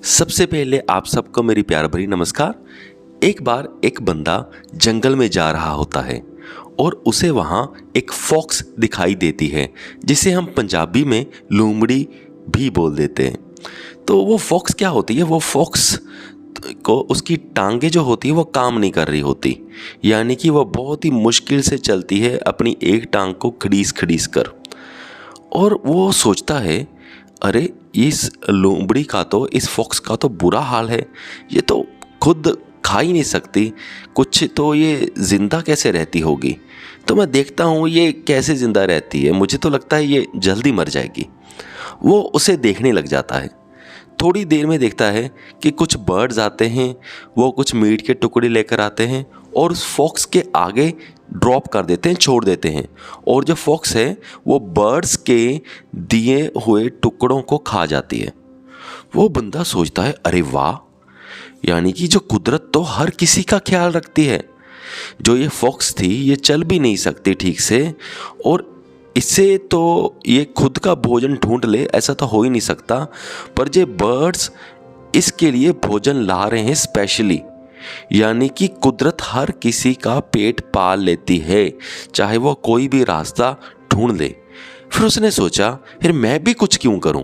सबसे पहले आप सबको मेरी प्यार भरी नमस्कार। एक बार एक बंदा जंगल में जा रहा होता है और उसे वहाँ एक फॉक्स दिखाई देती है, जिसे हम पंजाबी में लोमड़ी भी बोल देते हैं। तो वो फॉक्स क्या होती है, वो फॉक्स को उसकी टांगे जो होती है वो काम नहीं कर रही होती, यानी कि वो बहुत ही मुश्किल से चलती है अपनी एक टांग को खड़ीस खड़ीस कर। और वो सोचता है, अरे इस लोमड़ी का तो, इस फॉक्स का तो बुरा हाल है, ये तो खुद खा ही नहीं सकती कुछ, तो ये ज़िंदा कैसे रहती होगी। तो मैं देखता हूँ ये कैसे ज़िंदा रहती है, मुझे तो लगता है ये जल्दी मर जाएगी। वो उसे देखने लग जाता है। थोड़ी देर में देखता है कि कुछ बर्ड्स आते हैं, वो कुछ मीट के टुकड़े लेकर आते हैं और उस फॉक्स के आगे ड्रॉप कर देते हैं, छोड़ देते हैं। और जो फॉक्स है वो बर्ड्स के दिए हुए टुकड़ों को खा जाती है। वो बंदा सोचता है, अरे वाह, यानी कि जो कुदरत तो हर किसी का ख्याल रखती है। जो ये फॉक्स थी ये चल भी नहीं सकती ठीक से, और इससे तो ये खुद का भोजन ढूंढ ले ऐसा तो हो ही नहीं सकता, पर ये बर्ड्स इसके लिए भोजन ला रहे हैं स्पेशली। यानी कि कुदरत हर किसी का पेट पाल लेती है, चाहे वो कोई भी रास्ता ढूंढ ले। फिर उसने सोचा, फिर मैं भी कुछ क्यों करूं।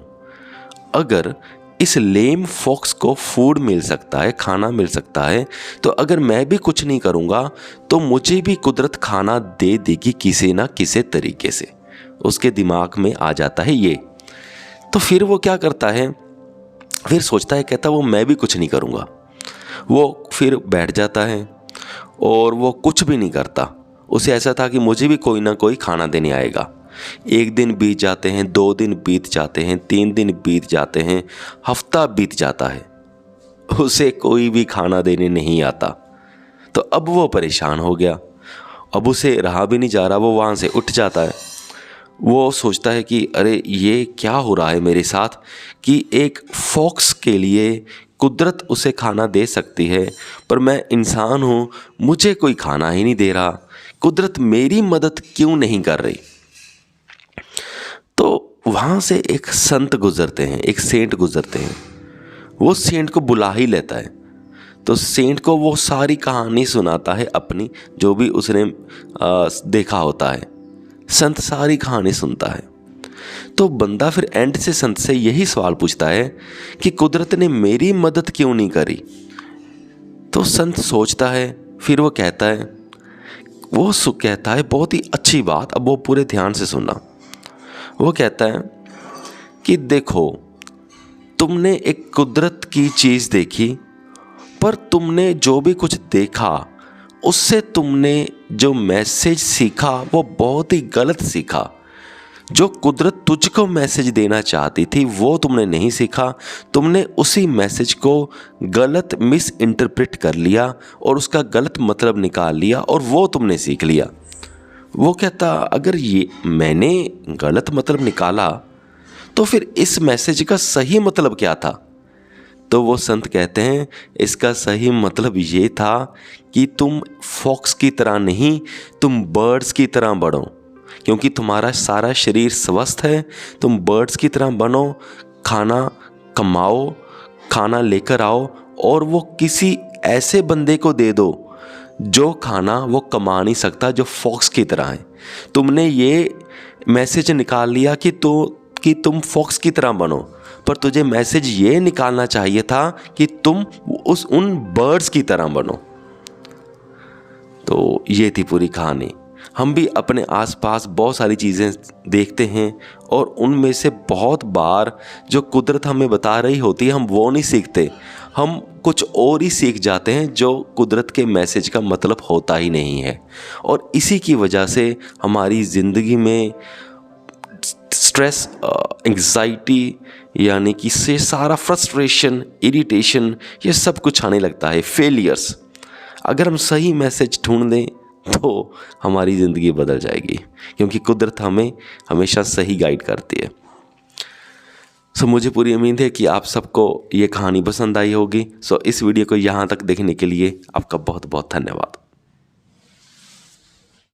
अगर इस लेम फॉक्स को फूड मिल सकता है, खाना मिल सकता है, तो अगर मैं भी कुछ नहीं करूंगा तो मुझे भी कुदरत खाना दे देगी किसी ना किसी तरीके से। उसके दिमाग में आ जाता है ये। तो फिर वो क्या करता है, फिर सोचता है, कहता वो मैं भी कुछ नहीं करूंगा। वो फिर बैठ जाता है और वो कुछ भी नहीं करता। उसे ऐसा था कि मुझे भी कोई ना कोई खाना देने आएगा। एक दिन बीत जाते हैं, 2 दिन बीत जाते हैं, 3 दिन बीत जाते हैं, हफ्ता बीत जाता है, उसे कोई भी खाना देने नहीं आता। तो अब वो परेशान हो गया, अब उसे रहा भी नहीं जा रहा। वो वहाँ से उठ जाता है। वो सोचता है कि अरे ये क्या हो रहा है मेरे साथ, कि एक फॉक्स के लिए कुदरत उसे खाना दे सकती है, पर मैं इंसान हूँ, मुझे कोई खाना ही नहीं दे रहा। कुदरत मेरी मदद क्यों नहीं कर रही। तो वहाँ से एक संत गुजरते हैं, एक सेंट गुजरते हैं। वो सेंट को बुला ही लेता है। तो सेंट को वो सारी कहानी सुनाता है अपनी, जो भी उसने देखा होता है। संत सारी कहानी सुनता है। तो बंदा फिर एंड से संत से यही सवाल पूछता है कि कुदरत ने मेरी मदद क्यों नहीं करी। तो संत सोचता है, फिर वो कहता है, बहुत ही अच्छी बात, अब वो पूरे ध्यान से सुनना। वो कहता है कि देखो, तुमने एक कुदरत की चीज़ देखी, पर तुमने जो भी कुछ देखा उससे तुमने जो मैसेज सीखा वो बहुत ही गलत सीखा। जो कुदरत तुझको मैसेज देना चाहती थी वो तुमने नहीं सीखा, तुमने उसी मैसेज को गलत मिस इंटरप्रेट कर लिया और उसका गलत मतलब निकाल लिया और वो तुमने सीख लिया। वो कहता, अगर ये मैंने गलत मतलब निकाला तो फिर इस मैसेज का सही मतलब क्या था। तो वो संत कहते हैं, इसका सही मतलब ये था कि तुम फॉक्स की तरह नहीं, तुम बर्ड्स की तरह बढ़ो, क्योंकि तुम्हारा सारा शरीर स्वस्थ है। तुम बर्ड्स की तरह बनो, खाना कमाओ, खाना लेकर आओ और वो किसी ऐसे बंदे को दे दो जो खाना वो कमा नहीं सकता, जो फॉक्स की तरह है। तुमने ये मैसेज निकाल लिया कि तुम फॉक्स की तरह बनो, पर तुझे मैसेज ये निकालना चाहिए था कि तुम उन बर्ड्स की तरह बनो। तो ये थी पूरी कहानी। हम भी अपने आसपास बहुत सारी चीज़ें देखते हैं और उनमें से बहुत बार जो कुदरत हमें बता रही होती है हम वो नहीं सीखते, हम कुछ और ही सीख जाते हैं जो कुदरत के मैसेज का मतलब होता ही नहीं है। और इसी की वजह से हमारी ज़िंदगी में स्ट्रेस, एंग्जाइटी, यानी कि से सारा फ्रस्ट्रेशन, इरिटेशन, ये सब कुछ आने लगता है, फेलियर्स। अगर हम सही मैसेज ढूंढ दें तो हमारी ज़िंदगी बदल जाएगी, क्योंकि कुदरत हमें हमेशा सही गाइड करती है। सो मुझे पूरी उम्मीद है कि आप सबको ये कहानी पसंद आई होगी। सो इस वीडियो को यहाँ तक देखने के लिए आपका बहुत बहुत धन्यवाद।